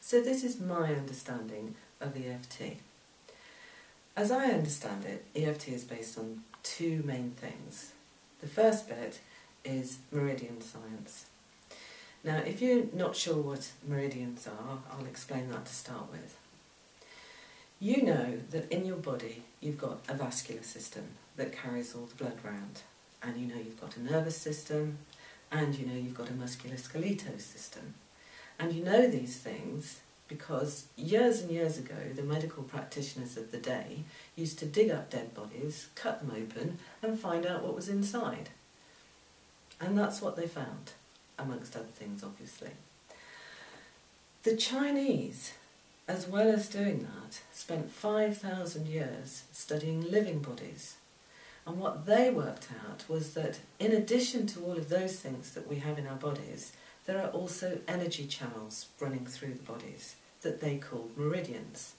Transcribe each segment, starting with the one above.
So this is my understanding of EFT. As I understand it, EFT is based on two main things. The first bit is meridian science. Now, if you're not sure what meridians are, I'll explain that to start with. You know that in your body you've got a vascular system that carries all the blood round, and you know you've got a nervous system, and you know you've got a musculoskeletal system. And you know these things because years and years ago the medical practitioners of the day used to dig up dead bodies, cut them open and find out what was inside. And that's what they found, amongst other things obviously. The Chinese, as well as doing that, spent 5,000 years studying living bodies. And what they worked out was that in addition to all of those things that we have in our bodies, there are also energy channels running through the bodies that they called meridians.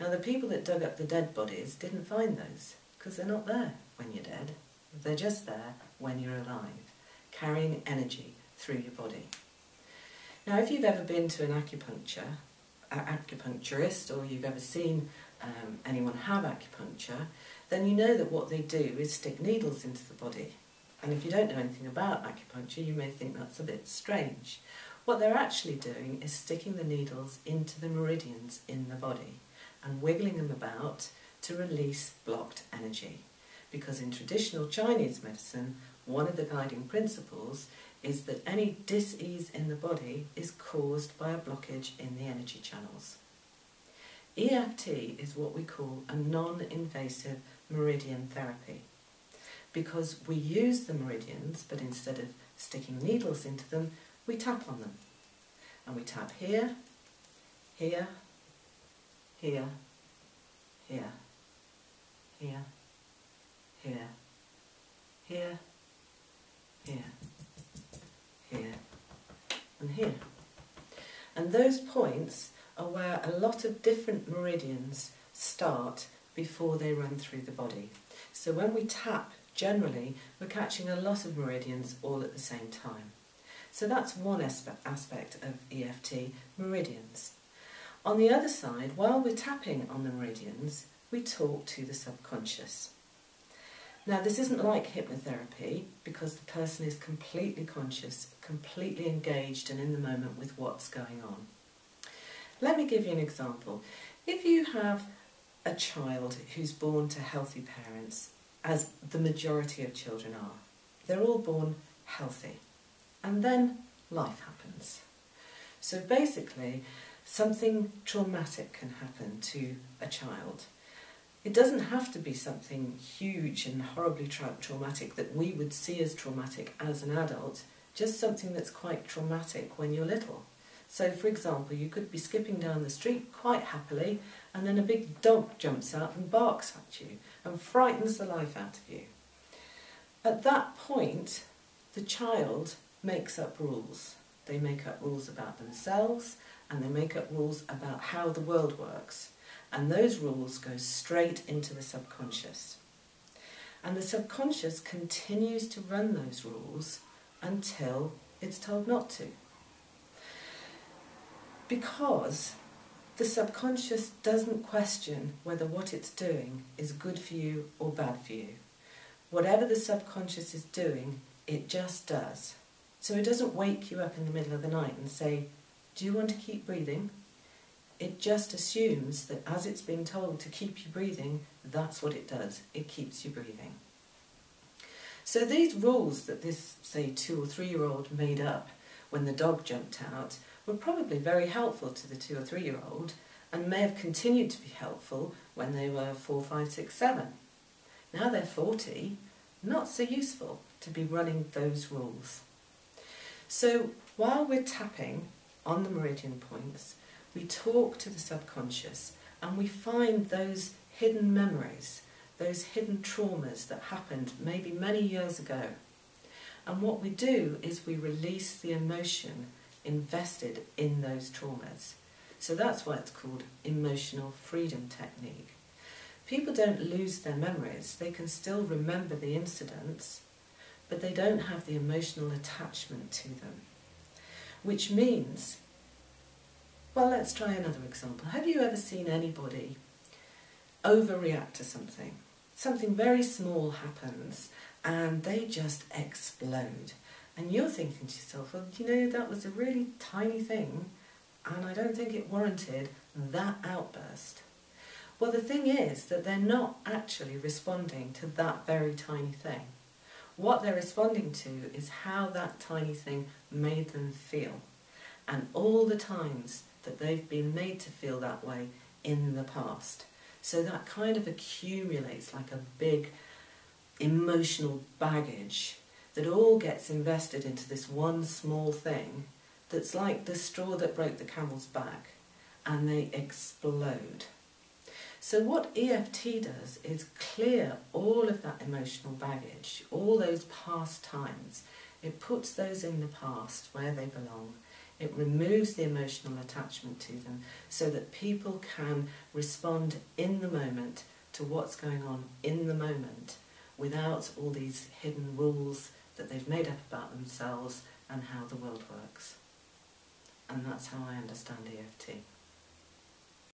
Now the people that dug up the dead bodies didn't find those because they're not there when you're dead. They're just there when you're alive, carrying energy through your body. Now if you've ever been to an acupuncturist or you've ever seen anyone have acupuncture, then you know that what they do is stick needles into the body. And if you don't know anything about acupuncture, you may think that's a bit strange. What they're actually doing is sticking the needles into the meridians in the body and wiggling them about to release blocked energy. Because in traditional Chinese medicine, one of the guiding principles is that any dis-ease in the body is caused by a blockage in the energy channels. EFT is what we call a non-invasive meridian therapy, because we use the meridians, but instead of sticking needles into them, we tap on them. And we tap here, here, here, here, here, here, here, here, here, and here. And those points are where a lot of different meridians start before they run through the body. So when we tap, generally, we're catching a lot of meridians all at the same time. So that's one aspect of EFT, meridians. On the other side, while we're tapping on the meridians, we talk to the subconscious. Now this isn't like hypnotherapy because the person is completely conscious, completely engaged and in the moment with what's going on. Let me give you an example. If you have a child who's born to healthy parents, as the majority of children are, they're all born healthy, and then life happens. So basically, something traumatic can happen to a child. It doesn't have to be something huge and horribly traumatic that we would see as traumatic as an adult, just something that's quite traumatic when you're little. So for example, you could be skipping down the street quite happily and then a big dog jumps out and barks at you and frightens the life out of you. At that point, the child makes up rules. They make up rules about themselves and they make up rules about how the world works. And those rules go straight into the subconscious. And the subconscious continues to run those rules until it's told not to. Because the subconscious doesn't question whether what it's doing is good for you or bad for you. Whatever the subconscious is doing, it just does. So it doesn't wake you up in the middle of the night and say, do you want to keep breathing? It just assumes that as it's been told to keep you breathing, that's what it does. It keeps you breathing. So these rules that this, say, 2 or 3-year-old made up when the dog jumped out were probably very helpful to the 2 or 3-year-old and may have continued to be helpful when they were 4, 5, 6, 7. Now they're 40, not so useful to be running those rules. So while we're tapping on the meridian points, we talk to the subconscious and we find those hidden memories, those hidden traumas that happened maybe many years ago. And what we do is we release the emotion invested in those traumas. So that's why it's called emotional freedom technique. People don't lose their memories, they can still remember the incidents, but they don't have the emotional attachment to them. Which means Well, let's try another example. Have you ever seen anybody overreact to something? Something very small happens and they just explode. And you're thinking to yourself, well, you know, that was a really tiny thing and I don't think it warranted that outburst. Well, the thing is that they're not actually responding to that very tiny thing. What they're responding to is how that tiny thing made them feel, and all the times that they've been made to feel that way in the past. So that kind of accumulates like a big emotional baggage that all gets invested into this one small thing that's like the straw that broke the camel's back, and they explode. So what EFT does is clear all of that emotional baggage, all those past times. It puts those in the past where they belong. It removes the emotional attachment to them so that people can respond in the moment to what's going on in the moment without all these hidden rules that they've made up about themselves and how the world works. And that's how I understand EFT.